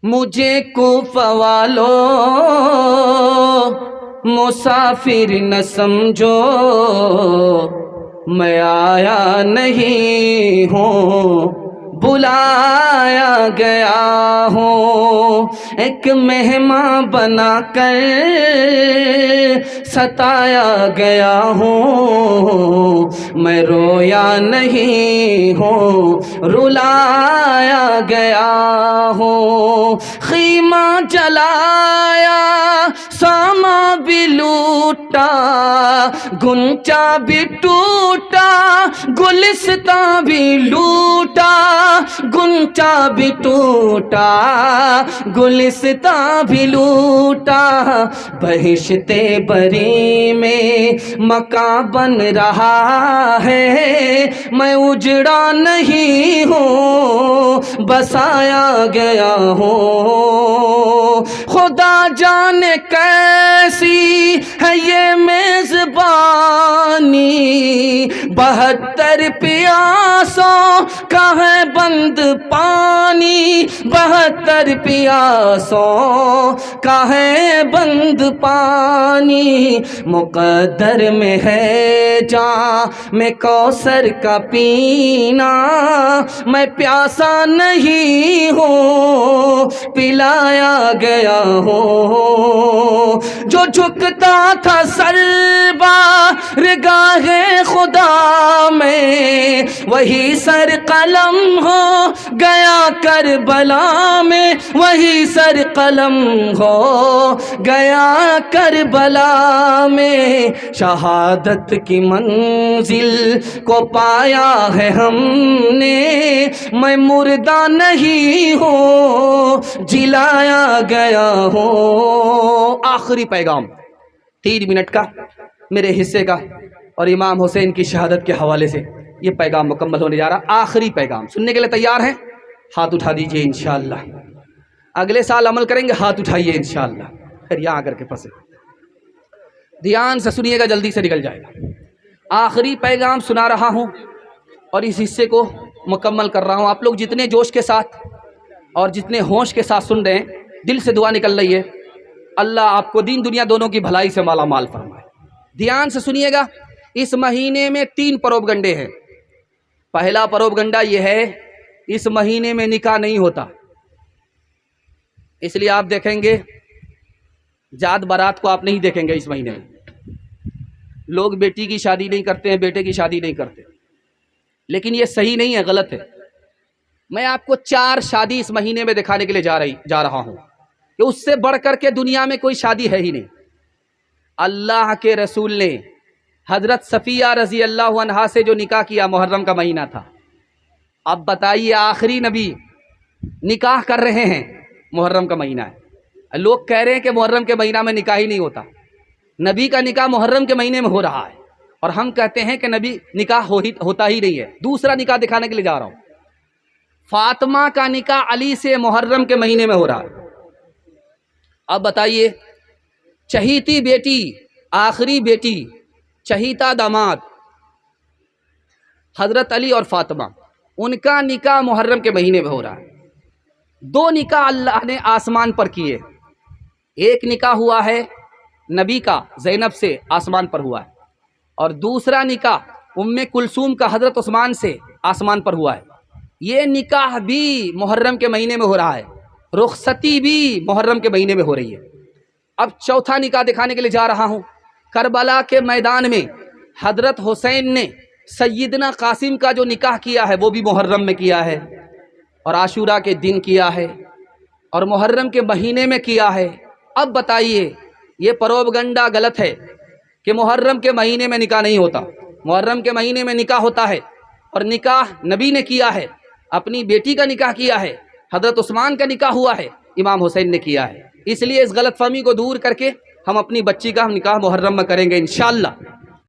مجھے کوفہ والوں مسافر نہ سمجھو، میں آیا نہیں ہوں بلایا گیا ہوں، ایک مہمان بنا کر ستایا گیا ہوں، میں رویا نہیں ہوں رلایا گیا ہوں، خیمہ جلایا ساما بھی لوٹا، گنچا بھی ٹوٹا گلستاں بھی لوٹا، گنچا بھی ٹوٹا گلستاں بھی لوٹا، بہشت بری میں مکان بن رہا ہے، میں اجڑا نہیں ہوں بسایا گیا ہوں، خدا جانے کیسی ہے یہ میزبانی، 72 پیاسوں کا ہے بند پانی، 72 پیاسوں کا ہے بند پانی، مقدر میں ہے جام میں کوثر کا پینا، میں پیاسا نہیں ہوں پلایا گیا ہوں، جو جھکتا تھا سربارگاہ خدا میں وہی سر قلم ہو گیا کربلا میں، وہی سر قلم ہو گیا کربلا میں، شہادت کی منزل کو پایا ہے ہم نے، میں مردہ نہیں ہوں جلایا گیا ہوں۔ آخری پیغام 3 منٹ کا میرے حصے کا اور امام حسین کی شہادت کے حوالے سے یہ پیغام مکمل ہونے جا رہا۔ آخری پیغام سننے کے لیے تیار ہیں؟ ہاتھ اٹھا دیجئے انشاءاللہ۔ اگلے سال عمل کریں گے، ہاتھ اٹھائیے انشاءاللہ۔ پھر یہاں آ کر کے پھنسے، دھیان سے سنیے گا، جلدی سے نکل جائے گا۔ آخری پیغام سنا رہا ہوں اور اس حصے کو مکمل کر رہا ہوں۔ آپ لوگ جتنے جوش کے ساتھ اور جتنے ہوش کے ساتھ سن رہے ہیں، دل سے دعا نکل رہی ہے، اللہ آپ کو دین دنیا دونوں کی بھلائی سے مالا مال فرمائے۔ دھیان سے سنیے گا۔ اس مہینے میں 3 پروپگنڈے ہیں۔ پہلا پروپگنڈا یہ ہے اس مہینے میں نکاح نہیں ہوتا، اس لیے آپ دیکھیں گے جات بارات کو آپ نہیں دیکھیں گے اس مہینے میں، لوگ بیٹی کی شادی نہیں کرتے ہیں، بیٹے کی شادی نہیں کرتے، لیکن یہ صحیح نہیں ہے، غلط ہے۔ میں آپ کو 4 شادی اس مہینے میں دکھانے کے لیے جا رہا ہوں کہ اس سے بڑھ کر کے دنیا میں کوئی شادی ہے ہی نہیں۔ اللہ کے رسول نے حضرت صفیہ رضی اللہ عنہا سے جو نکاح کیا محرم کا مہینہ تھا، اب بتائیے آخری نبی نکاح کر رہے ہیں، محرم کا مہینہ ہے، لوگ کہہ رہے ہیں کہ محرم کے مہینہ میں نکاح ہی نہیں ہوتا، نبی کا نکاح محرم کے مہینے میں ہو رہا ہے، اور ہم کہتے ہیں کہ نبی نکاح ہوتا ہی نہیں ہے۔ دوسرا نکاح دکھانے کے لیے جا رہا ہوں، فاطمہ کا نکاح علی سے محرم کے مہینے میں ہو رہا ہے۔ اب بتائیے چہیتی بیٹی، آخری بیٹی، چہیتا داماد حضرت علی اور فاطمہ، ان کا نکاح محرم کے مہینے میں ہو رہا ہے۔ 2 نکاح اللہ نے آسمان پر کیے، ایک نکاح ہوا ہے نبی کا زینب سے، آسمان پر ہوا ہے، اور دوسرا نکاح ام کلثوم کا حضرت عثمان سے آسمان پر ہوا ہے۔ یہ نکاح بھی محرم کے مہینے میں ہو رہا ہے، رخصتی بھی محرم کے مہینے میں ہو رہی ہے۔ اب چوتھا نکاح دکھانے کے لیے جا رہا ہوں۔ کربلا کے میدان میں حضرت حسین نے سیدنا قاسم کا جو نکاح کیا ہے وہ بھی محرم میں کیا ہے، اور عاشورہ کے دن کیا ہے، اور محرم کے مہینے میں کیا ہے۔ اب بتائیے یہ پروپگنڈا غلط ہے کہ محرم کے مہینے میں نکاح نہیں ہوتا، محرم کے مہینے میں نکاح ہوتا ہے، اور نکاح نبی نے کیا ہے، اپنی بیٹی کا نکاح کیا ہے، حضرت عثمان کا نکاح ہوا ہے، امام حسین نے کیا ہے۔ اس لیے اس غلط فہمی کو دور کر کے ہم اپنی بچی کا نکاح محرم میں کریں گے انشاءاللہ۔